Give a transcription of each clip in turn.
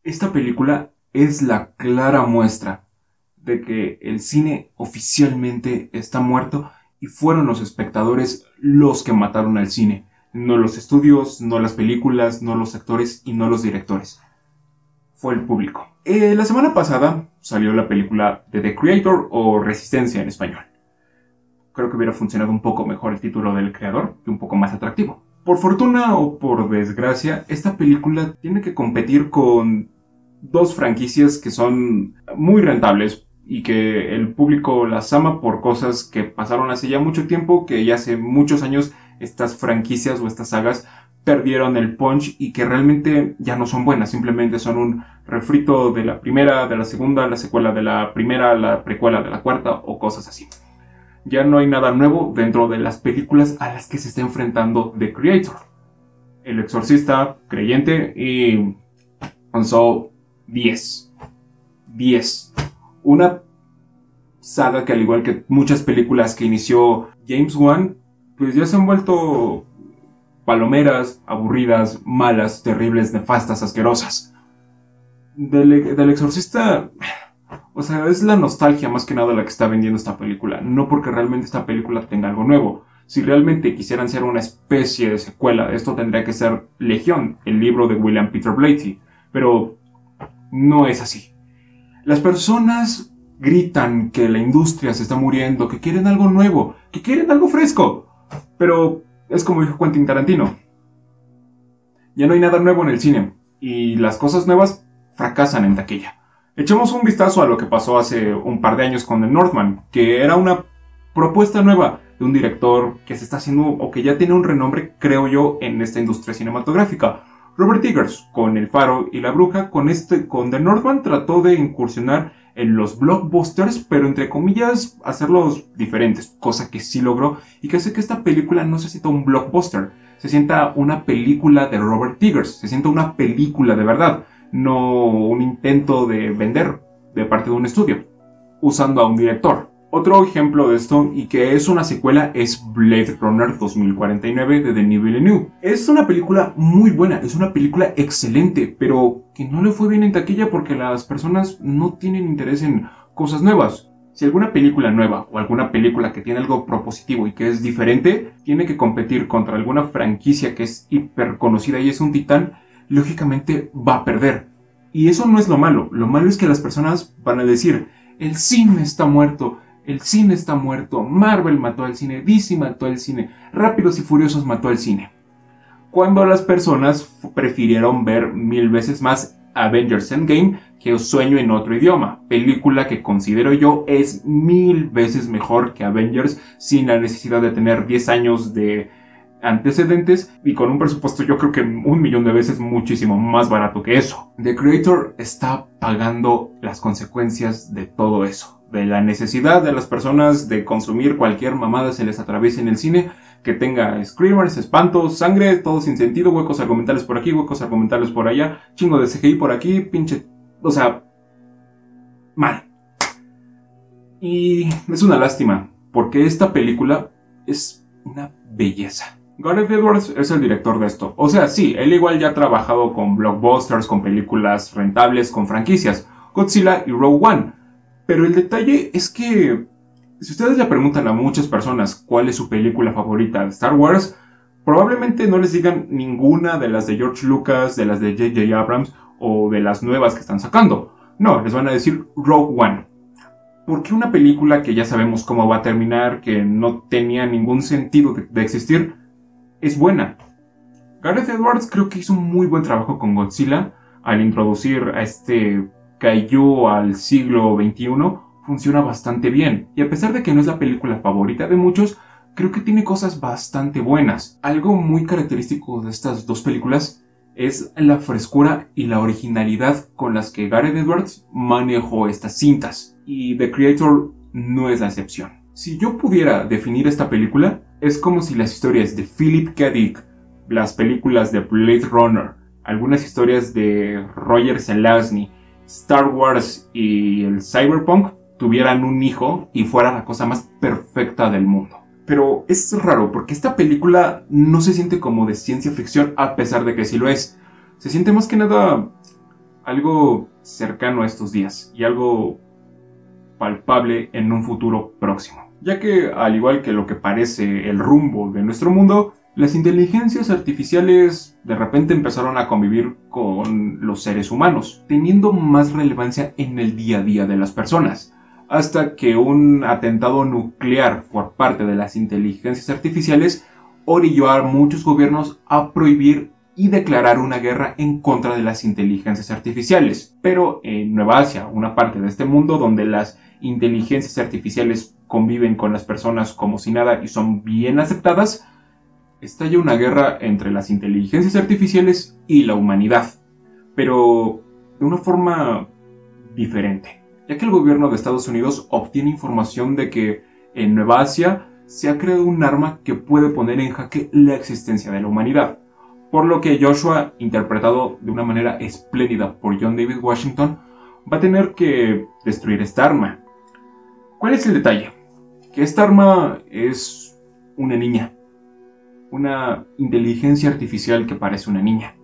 Esta película es la clara muestra de que el cine oficialmente está muerto y fueron los espectadores los que mataron al cine. No los estudios, no las películas, no los actores y no los directores. Fue el público. La semana pasada salió la película de The Creator o Resistencia en español. Creo que hubiera funcionado un poco mejor el título del creador y un poco más atractivo. Por fortuna o por desgracia, esta película tiene que competir con dos franquicias que son muy rentables y que el público las ama por cosas que pasaron hace ya mucho tiempo, que ya hace muchos años estas franquicias o estas sagas perdieron el punch y que realmente ya no son buenas, simplemente son un refrito de la primera, de la segunda, la secuela de la primera, la precuela de la cuarta o cosas así. Ya no hay nada nuevo dentro de las películas a las que se está enfrentando The Creator. El Exorcista, Creyente y Saw 10. Una saga que, al igual que muchas películas que inició James Wan, pues ya se han vuelto palomeras, aburridas, malas, terribles, nefastas, asquerosas. Del Exorcista, o sea, es la nostalgia más que nada la que está vendiendo esta película, no porque realmente esta película tenga algo nuevo. Si realmente quisieran ser una especie de secuela de esto, tendría que ser Legión, el libro de William Peter Blatty, pero no es así. Las personas gritan que la industria se está muriendo, que quieren algo nuevo, que quieren algo fresco, pero es como dijo Quentin Tarantino. Ya no hay nada nuevo en el cine, y las cosas nuevas fracasan en taquilla. Echemos un vistazo a lo que pasó hace un par de años con The Northman, que era una propuesta nueva de un director que se está haciendo, o que ya tiene un renombre, creo yo, en esta industria cinematográfica. Robert Eggers, con El Faro y La Bruja, con The Northman trató de incursionar en los blockbusters, pero entre comillas, hacerlos diferentes, cosa que sí logró, y que hace que esta película no se sienta un blockbuster, se sienta una película de Robert Eggers, se sienta una película de verdad, no un intento de vender de parte de un estudio, usando a un director. Otro ejemplo de esto, y que es una secuela, es Blade Runner 2049 de Denis Villeneuve. Es una película muy buena, es una película excelente, pero que no le fue bien en taquilla porque las personas no tienen interés en cosas nuevas. Si alguna película nueva o alguna película que tiene algo propositivo y que es diferente, tiene que competir contra alguna franquicia que es hiper conocida y es un titán, lógicamente va a perder. Y eso no es lo malo es que las personas van a decir, el cine está muerto, el cine está muerto, Marvel mató al cine, DC mató al cine, Rápidos y Furiosos mató al cine. Cuando las personas prefirieron ver 1000 veces más Avengers Endgame que Sueño en otro idioma, película que considero yo es 1000 veces mejor que Avengers sin la necesidad de tener 10 años de antecedentes y con un presupuesto yo creo que 1.000.000 de veces muchísimo más barato que eso. The Creator está pagando las consecuencias de todo eso, de la necesidad de las personas de consumir cualquier mamada se les atraviese en el cine, que tenga screamers, espantos, sangre, todo sin sentido, huecos argumentales por aquí, huecos argumentales por allá, chingo de CGI por aquí, pinche, o sea, mal. Y es una lástima, porque esta película es una belleza. Gareth Edwards es el director de esto. O sea, sí, él igual ya ha trabajado con blockbusters, con películas rentables, con franquicias, Godzilla y Rogue One. Pero el detalle es que, si ustedes le preguntan a muchas personas cuál es su película favorita de Star Wars, probablemente no les digan ninguna de las de George Lucas, de las de J.J. Abrams o de las nuevas que están sacando. No, les van a decir Rogue One. Porque una película que ya sabemos cómo va a terminar, que no tenía ningún sentido de existir, es buena. Gareth Edwards creo que hizo un muy buen trabajo con Godzilla al introducir a este kaiju al siglo XXI. Funciona bastante bien, y a pesar de que no es la película favorita de muchos, creo que tiene cosas bastante buenas. Algo muy característico de estas dos películas es la frescura y la originalidad con las que Gareth Edwards manejó estas cintas, y The Creator no es la excepción. Si yo pudiera definir esta película, es como si las historias de Philip K. Dick, las películas de Blade Runner, algunas historias de Roger Zelazny, Star Wars y el Cyberpunk tuvieran un hijo y fuera la cosa más perfecta del mundo. Pero es raro porque esta película no se siente como de ciencia ficción a pesar de que sí lo es. Se siente más que nada algo cercano a estos días y algo palpable en un futuro próximo. Ya que, al igual que lo que parece el rumbo de nuestro mundo, las inteligencias artificiales de repente empezaron a convivir con los seres humanos, teniendo más relevancia en el día a día de las personas, hasta que un atentado nuclear por parte de las inteligencias artificiales orilló a muchos gobiernos a prohibir y declarar una guerra en contra de las inteligencias artificiales. Pero en Nueva Asia, una parte de este mundo donde las inteligencias artificiales conviven con las personas como si nada y son bien aceptadas, estalla una guerra entre las inteligencias artificiales y la humanidad, pero de una forma diferente, ya que el gobierno de Estados Unidos obtiene información de que en Nueva Asia se ha creado un arma que puede poner en jaque la existencia de la humanidad, por lo que Joshua, interpretado de una manera espléndida por John David Washington, va a tener que destruir esta arma. ¿Cuál es el detalle? Que esta arma es una niña, una inteligencia artificial que parece una niña,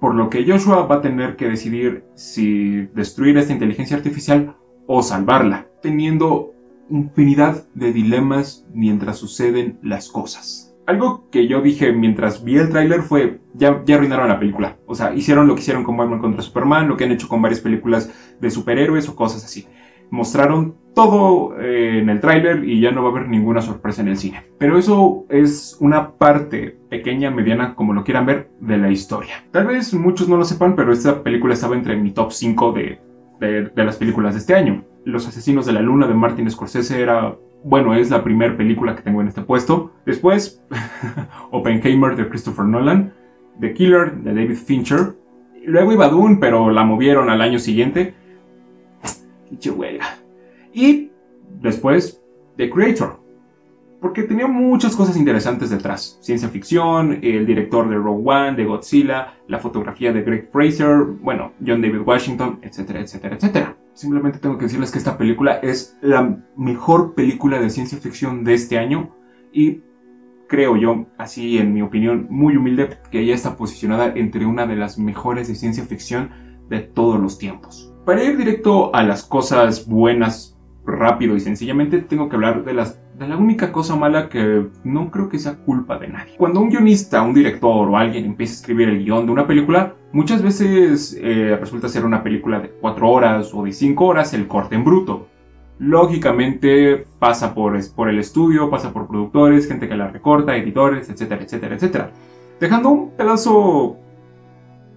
por lo que Joshua va a tener que decidir si destruir esta inteligencia artificial o salvarla, teniendo infinidad de dilemas mientras suceden las cosas. Algo que yo dije mientras vi el tráiler fue, ya arruinaron la película. O sea, hicieron lo que hicieron con Batman contra Superman, lo que han hecho con varias películas de superhéroes o cosas así. Mostraron todo en el tráiler y ya no va a haber ninguna sorpresa en el cine. Pero eso es una parte pequeña, mediana, como lo quieran ver, de la historia. Tal vez muchos no lo sepan, pero esta película estaba entre mi top 5 de las películas de este año. Los Asesinos de la Luna de Martin Scorsese es la primera película que tengo en este puesto. Después, Oppenheimer de Christopher Nolan, The Killer de David Fincher. Luego iba Dune, pero la movieron al año siguiente. Pinche huelga. Y después, The Creator, porque tenía muchas cosas interesantes detrás. Ciencia ficción, el director de Rogue One, de Godzilla, la fotografía de Greg Fraser, John David Washington, etcétera, etcétera, etcétera. Simplemente tengo que decirles que esta película es la mejor película de ciencia ficción de este año y creo yo, así en mi opinión muy humilde, que ella está posicionada entre una de las mejores de ciencia ficción de todos los tiempos. Para ir directo a las cosas buenas, rápido y sencillamente, tengo que hablar de la única cosa mala que no creo que sea culpa de nadie. Cuando un guionista, un director o alguien empieza a escribir el guión de una película, muchas veces resulta ser una película de 4 horas o de 5 horas el corte en bruto. Lógicamente pasa por el estudio, pasa por productores, gente que la recorta, editores, etcétera, etcétera, etcétera, dejando un pedazo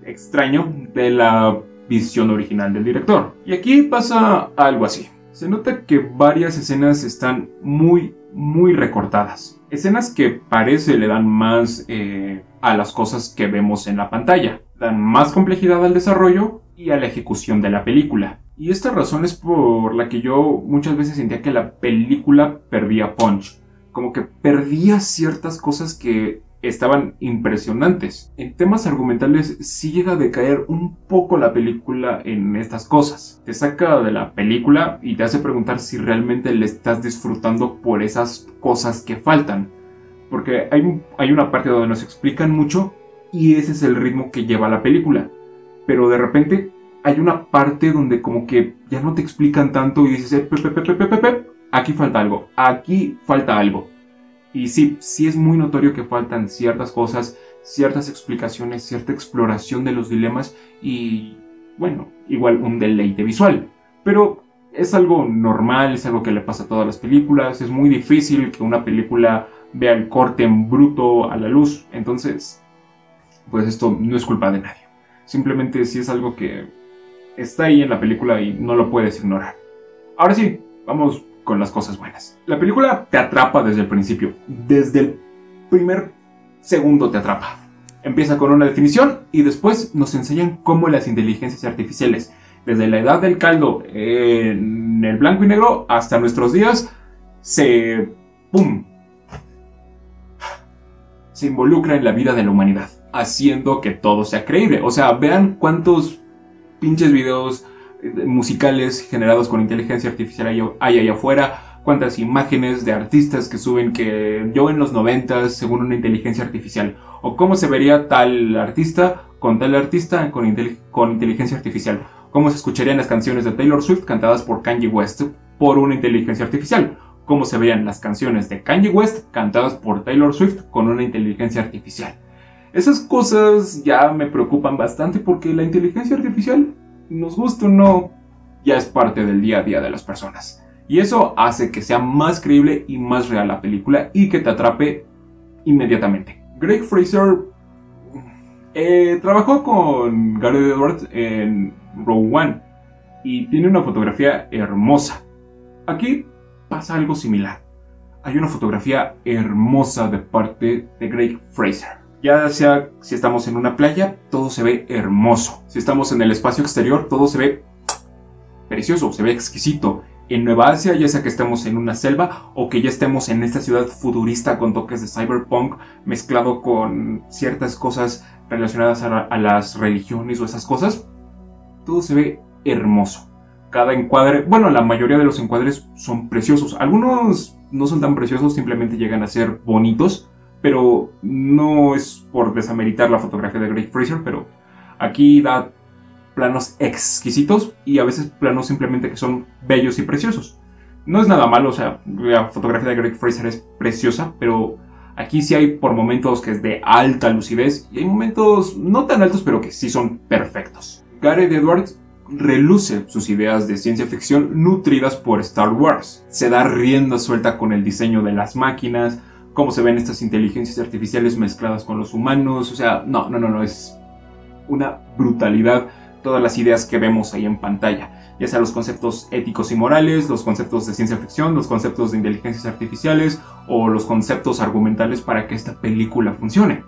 extraño de la visión original del director. Y aquí pasa algo así. Se nota que varias escenas están muy recortadas. Escenas que parece le dan más a las cosas que vemos en la pantalla. Dan más complejidad al desarrollo y a la ejecución de la película. Y esta razón es por la que yo muchas veces sentía que la película perdía punch. Como que perdía ciertas cosas que estaban impresionantes. En temas argumentales sí llega a decaer un poco la película en estas cosas. Te saca de la película y te hace preguntar si realmente le estás disfrutando por esas cosas que faltan. Porque hay una parte donde nos explican mucho y ese es el ritmo que lleva la película. Pero de repente hay una parte donde como que ya no te explican tanto y dices, aquí falta algo, aquí falta algo. Y sí es muy notorio que faltan ciertas cosas, ciertas explicaciones, cierta exploración de los dilemas y, igual un deleite visual. Pero es algo normal, es algo que le pasa a todas las películas. Es muy difícil que una película vea el corte en bruto a la luz. Entonces, pues esto no es culpa de nadie. Simplemente sí es algo que está ahí en la película y no lo puedes ignorar. Ahora sí, vamos con las cosas buenas. La película te atrapa desde el principio. Desde el primer segundo te atrapa. Empieza con una definición y después nos enseñan cómo las inteligencias artificiales, desde la edad del caldo en el blanco y negro hasta nuestros días, se involucra en la vida de la humanidad, haciendo que todo sea creíble. O sea, vean cuántos pinches videos musicales generados con inteligencia artificial hay allá afuera, cuántas imágenes de artistas que suben que yo en los 90 según una inteligencia artificial, o cómo se vería tal artista con con inteligencia artificial, cómo se escucharían las canciones de Taylor Swift cantadas por Kanye West por una inteligencia artificial, cómo se verían las canciones de Kanye West cantadas por Taylor Swift con una inteligencia artificial. Esas cosas ya me preocupan bastante porque la inteligencia artificial, nos gusta o no, ya es parte del día a día de las personas. Y eso hace que sea más creíble y más real la película y que te atrape inmediatamente. Greig Fraser trabajó con Gareth Edwards en Rogue One y tiene una fotografía hermosa. Aquí pasa algo similar. Hay una fotografía hermosa de parte de Greig Fraser. Ya sea si estamos en una playa, todo se ve hermoso. Si estamos en el espacio exterior, todo se ve precioso, se ve exquisito. En Nueva Asia, ya sea que estemos en una selva o que ya estemos en esta ciudad futurista con toques de cyberpunk mezclado con ciertas cosas relacionadas a las religiones o esas cosas, todo se ve hermoso. Cada encuadre, bueno, la mayoría de los encuadres son preciosos. Algunos no son tan preciosos, simplemente llegan a ser bonitos, pero no es por desameritar la fotografía de Greig Fraser, pero aquí da planos exquisitos y a veces planos simplemente que son bellos y preciosos. No es nada malo, o sea, la fotografía de Greig Fraser es preciosa, pero aquí sí hay por momentos que es de alta lucidez y hay momentos no tan altos, pero que sí son perfectos. Gareth Edwards reluce sus ideas de ciencia ficción nutridas por Star Wars. Se da rienda suelta con el diseño de las máquinas, cómo se ven estas inteligencias artificiales mezcladas con los humanos, o sea, no, es una brutalidad todas las ideas que vemos ahí en pantalla, ya sea los conceptos éticos y morales, los conceptos de ciencia ficción, los conceptos de inteligencias artificiales o los conceptos argumentales para que esta película funcione.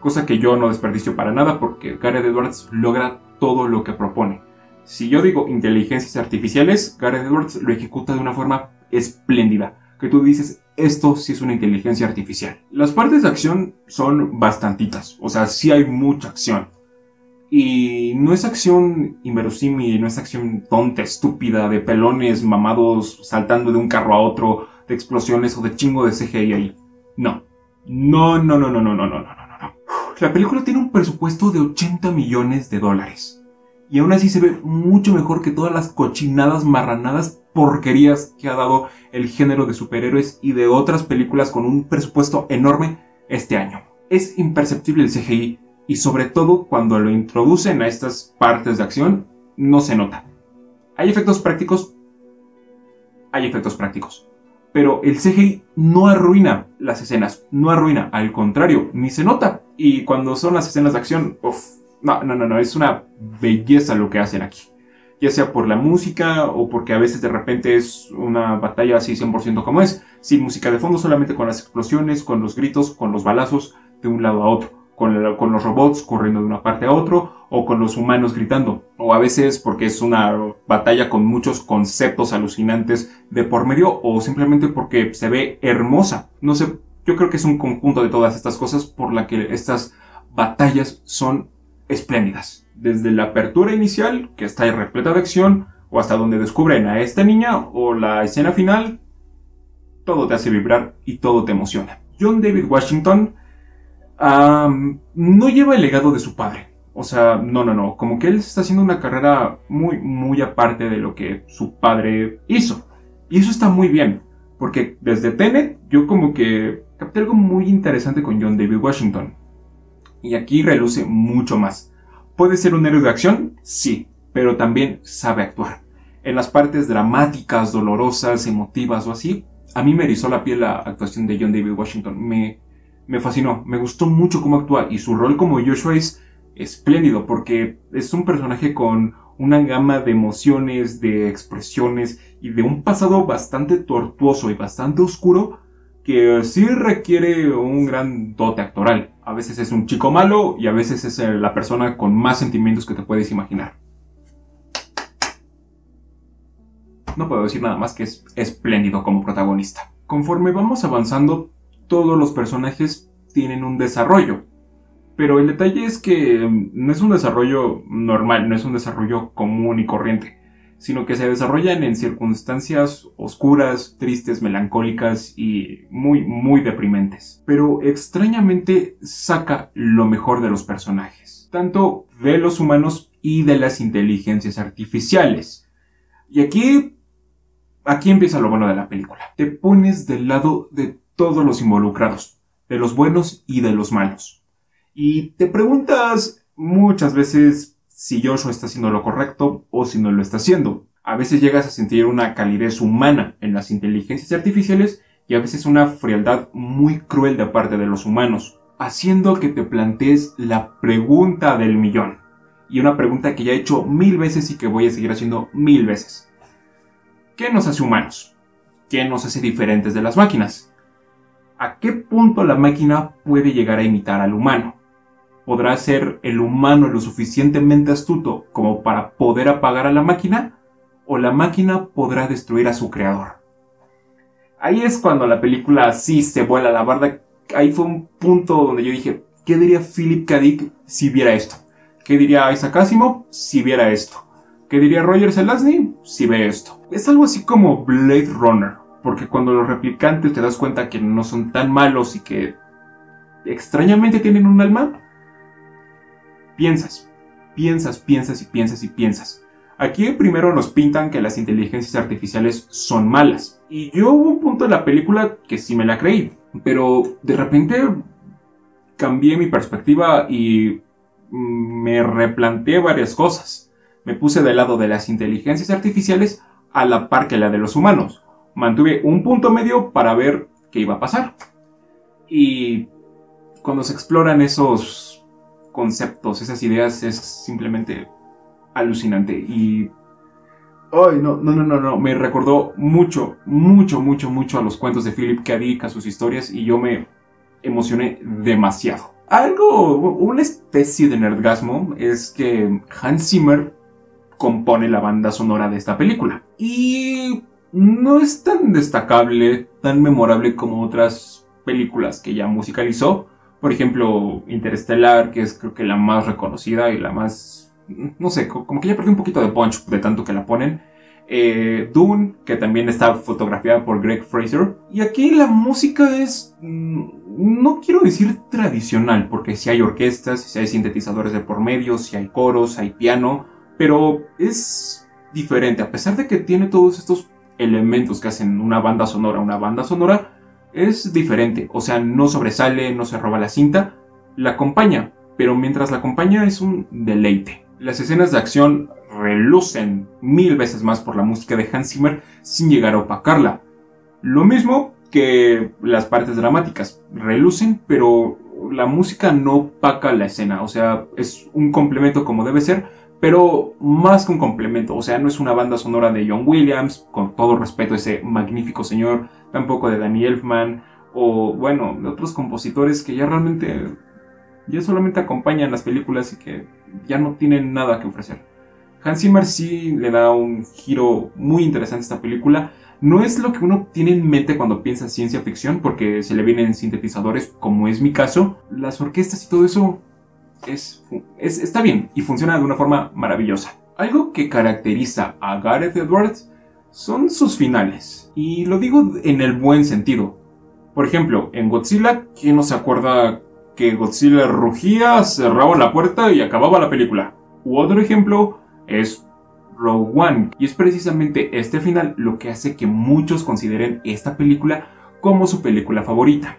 Cosa que yo no desperdicio para nada porque Gareth Edwards logra todo lo que propone. Si yo digo inteligencias artificiales, Gareth Edwards lo ejecuta de una forma espléndida, que tú dices, esto sí es una inteligencia artificial. Las partes de acción son bastantitas, o sea, sí hay mucha acción. Y no es acción inverosímil, no es acción tonta, estúpida, de pelones mamados saltando de un carro a otro, de explosiones o de chingo de CGI ahí. No. La película tiene un presupuesto de $80 millones. Y aún así se ve mucho mejor que todas las cochinadas, marranadas, porquerías que ha dado el género de superhéroes y de otras películas con un presupuesto enorme este año. Es imperceptible el CGI. Y sobre todo cuando lo introducen a estas partes de acción, no se nota. Hay efectos prácticos. Pero el CGI no arruina las escenas. No arruina, al contrario, ni se nota. Y cuando son las escenas de acción, no, es una belleza lo que hacen aquí. Ya sea por la música o porque a veces de repente es una batalla así 100% como es. Sin música de fondo, solamente con las explosiones, con los gritos, con los balazos de un lado a otro. Con los robots corriendo de una parte a otro, o con los humanos gritando, o a veces porque es una batalla con muchos conceptos alucinantes de por medio, o simplemente porque se ve hermosa. No sé, yo creo que es un conjunto de todas estas cosas por la que estas batallas son espléndidas. Desde la apertura inicial, que está repleta de acción, o hasta donde descubren a esta niña, o la escena final, todo te hace vibrar y todo te emociona. John David Washington no lleva el legado de su padre. O sea, no. Como que él está haciendo una carrera muy aparte de lo que su padre hizo. Y eso está muy bien. Porque desde Tenet yo como que capté algo muy interesante con John David Washington. Y aquí reluce mucho más. ¿Puede ser un héroe de acción? Sí. Pero también sabe actuar. En las partes dramáticas, dolorosas, emotivas o así, a mí me erizó la piel la actuación de John David Washington. Me fascinó, me gustó mucho cómo actúa y su rol como Joshua es espléndido porque es un personaje con una gama de emociones, de expresiones y de un pasado bastante tortuoso y bastante oscuro que sí requiere un gran dote actoral. A veces es un chico malo y a veces es la persona con más sentimientos que te puedes imaginar. No puedo decir nada más que es espléndido como protagonista. Conforme vamos avanzando, todos los personajes tienen un desarrollo. Pero el detalle es que no es un desarrollo normal, no es un desarrollo común y corriente. sino que se desarrollan en circunstancias oscuras, tristes, melancólicas y muy, muy deprimentes. Pero extrañamente saca lo mejor de los personajes, tanto de los humanos y de las inteligencias artificiales. Y aquí empieza lo bueno de la película. Te pones del lado de todos los involucrados, de los buenos y de los malos. Y te preguntas muchas veces si Joshua está haciendo lo correcto o si no lo está haciendo. A veces llegas a sentir una calidez humana en las inteligencias artificiales y a veces una frialdad muy cruel de parte de los humanos, haciendo que te plantees la pregunta del millón. Y una pregunta que ya he hecho 1000 veces y que voy a seguir haciendo 1000 veces. ¿Qué nos hace humanos? ¿Qué nos hace diferentes de las máquinas? ¿A qué punto la máquina puede llegar a imitar al humano? ¿Podrá ser el humano lo suficientemente astuto como para poder apagar a la máquina? ¿O la máquina podrá destruir a su creador? Ahí es cuando la película sí se vuela la barda. Ahí fue un punto donde yo dije, ¿qué diría Philip K. Dick si viera esto? ¿Qué diría Isaac Asimov si viera esto? ¿Qué diría Roger Zelazny si ve esto? Es algo así como Blade Runner, porque cuando los replicantes te das cuenta que no son tan malos y que extrañamente tienen un alma, piensas y piensas. Aquí primero nos pintan que las inteligencias artificiales son malas. Y yo hubo un punto en la película que sí me la creí. Pero de repente cambié mi perspectiva y me replanteé varias cosas. Me puse del lado de las inteligencias artificiales a la par que la de los humanos. Mantuve un punto medio para ver qué iba a pasar. Y cuando se exploran esos conceptos, esas ideas, es simplemente alucinante. Y ay, no, me recordó mucho a los cuentos de Philip K. Dick, a sus historias, y yo me emocioné demasiado. Una especie de nerdgasmo es que Hans Zimmer compone la banda sonora de esta película. Y no es tan destacable, tan memorable como otras películas que ya musicalizó. Por ejemplo, Interestelar, que es creo que la más reconocida y la más, no sé, como que ya perdió un poquito de punch de tanto que la ponen. Dune, que también está fotografiada por Greg Fraser. Y aquí la música es, no quiero decir tradicional, porque sí hay orquestas, sí hay sintetizadores de por medio, sí hay coros, hay piano, pero es diferente. A pesar de que tiene todos estos elementos que hacen una banda sonora es diferente. O sea, no sobresale, no se roba la cinta, la acompaña, pero mientras la acompaña es un deleite. Las escenas de acción relucen 1000 veces más por la música de Hans Zimmer sin llegar a opacarla. Lo mismo que las partes dramáticas, relucen, pero la música no opaca la escena. O sea, es un complemento como debe ser, pero más que un complemento. O sea, no es una banda sonora de John Williams, con todo respeto a ese magnífico señor, tampoco de Danny Elfman, o bueno, de otros compositores que ya realmente ya solamente acompañan las películas y que ya no tienen nada que ofrecer. Hans Zimmer sí le da un giro muy interesante a esta película. No es lo que uno tiene en mente cuando piensa en ciencia ficción, porque se le vienen sintetizadores, como es mi caso. Las orquestas y todo eso está bien y funciona de una forma maravillosa. Algo que caracteriza a Gareth Edwards son sus finales, y lo digo en el buen sentido. Por ejemplo, en Godzilla, ¿quién no se acuerda que Godzilla rugía, cerraba la puerta y acababa la película? U otro ejemplo es Rogue One, y es precisamente este final lo que hace que muchos consideren esta película como su película favorita.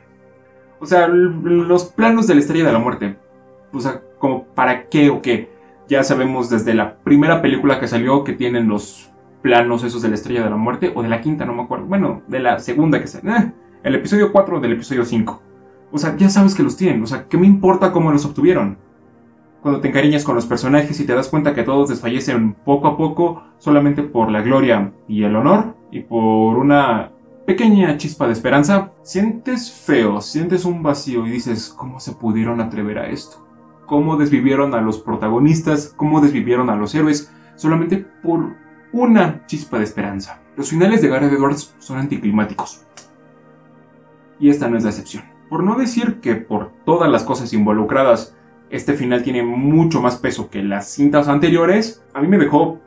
O sea, los planos de la Estrella de la Muerte, o sea, como para qué o qué. Ya sabemos desde la primera película que salió que tienen los planos esos de la Estrella de la Muerte, o de la quinta, no me acuerdo, bueno, de la segunda que salió, el episodio 4 del episodio 5. O sea, ya sabes que los tienen, o sea, ¿qué me importa cómo los obtuvieron? Cuando te encariñas con los personajes y te das cuenta que todos desfallecen poco a poco solamente por la gloria y el honor y por una pequeña chispa de esperanza, sientes feo, sientes un vacío y dices, ¿cómo se pudieron atrever a esto? ¿Cómo desvivieron a los protagonistas? ¿Cómo desvivieron a los héroes? Solamente por una chispa de esperanza. Los finales de Gareth Edwards son anticlimáticos. Y esta no es la excepción. Por no decir que por todas las cosas involucradas, este final tiene mucho más peso que las cintas anteriores, a mí me dejó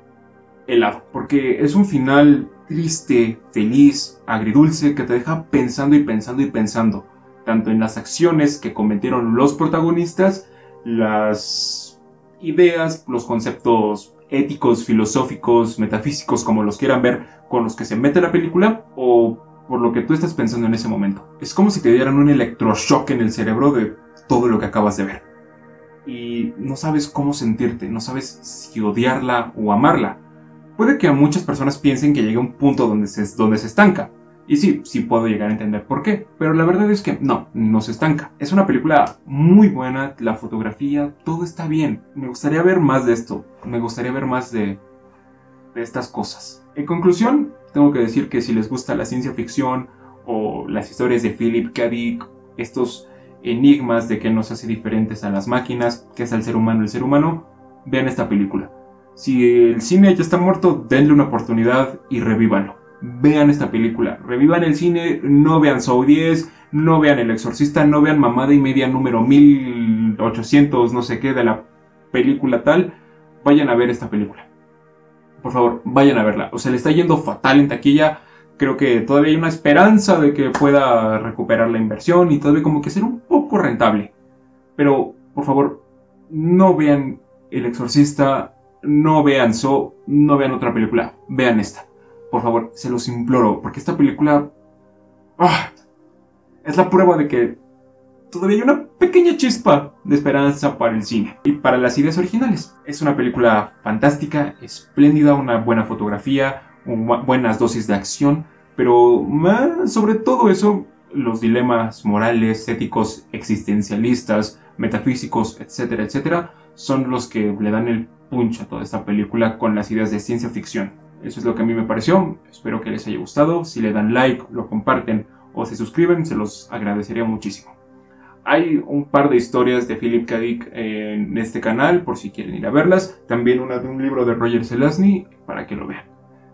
helado, porque es un final triste, feliz, agridulce, que te deja pensando y pensando y pensando, tanto en las acciones que cometieron los protagonistas, las ideas, los conceptos éticos, filosóficos, metafísicos, como los quieran ver, con los que se mete la película, o por lo que tú estás pensando en ese momento. Es como si te dieran un electroshock en el cerebro de todo lo que acabas de ver. Y no sabes cómo sentirte, no sabes si odiarla o amarla. Puede que a muchas personas piensen que llegue a un punto donde se estanca. Y sí puedo llegar a entender por qué, pero la verdad es que no se estanca. Es una película muy buena, la fotografía, todo está bien. Me gustaría ver más de esto, me gustaría ver más de estas cosas. En conclusión, tengo que decir que si les gusta la ciencia ficción o las historias de Philip K. Dick, estos enigmas de qué nos hace diferentes a las máquinas, qué es el ser humano, vean esta película. Si el cine ya está muerto, denle una oportunidad y revívanlo. Vean esta película, revivan el cine, no vean Saw 10, no vean El Exorcista, no vean Mamada y Media número 1800, no sé qué, de la película tal. Vayan a ver esta película. Por favor, vayan a verla. O sea, le está yendo fatal en taquilla. Creo que todavía hay una esperanza de que pueda recuperar la inversión y todavía como que ser un poco rentable. Pero, por favor, no vean El Exorcista, no vean Saw, no vean otra película. Vean esta. Por favor, se los imploro, porque esta película es la prueba de que todavía hay una pequeña chispa de esperanza para el cine y para las ideas originales. Es una película fantástica, espléndida, una buena fotografía, buenas dosis de acción, pero sobre todo eso, los dilemas morales, éticos, existencialistas, metafísicos, etcétera, etcétera, son los que le dan el punch a toda esta película con las ideas de ciencia ficción. Eso es lo que a mí me pareció, espero que les haya gustado. Si le dan like, lo comparten o se suscriben, se los agradecería muchísimo. Hay un par de historias de Philip K. Dick en este canal, por si quieren ir a verlas. También una de un libro de Roger Zelazny, para que lo vean.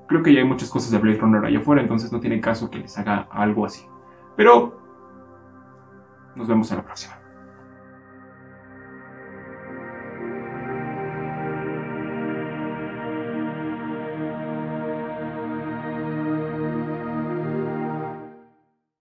Creo que ya hay muchas cosas de Blade Runner allá afuera, entonces no tiene caso que les haga algo así. Pero nos vemos en la próxima.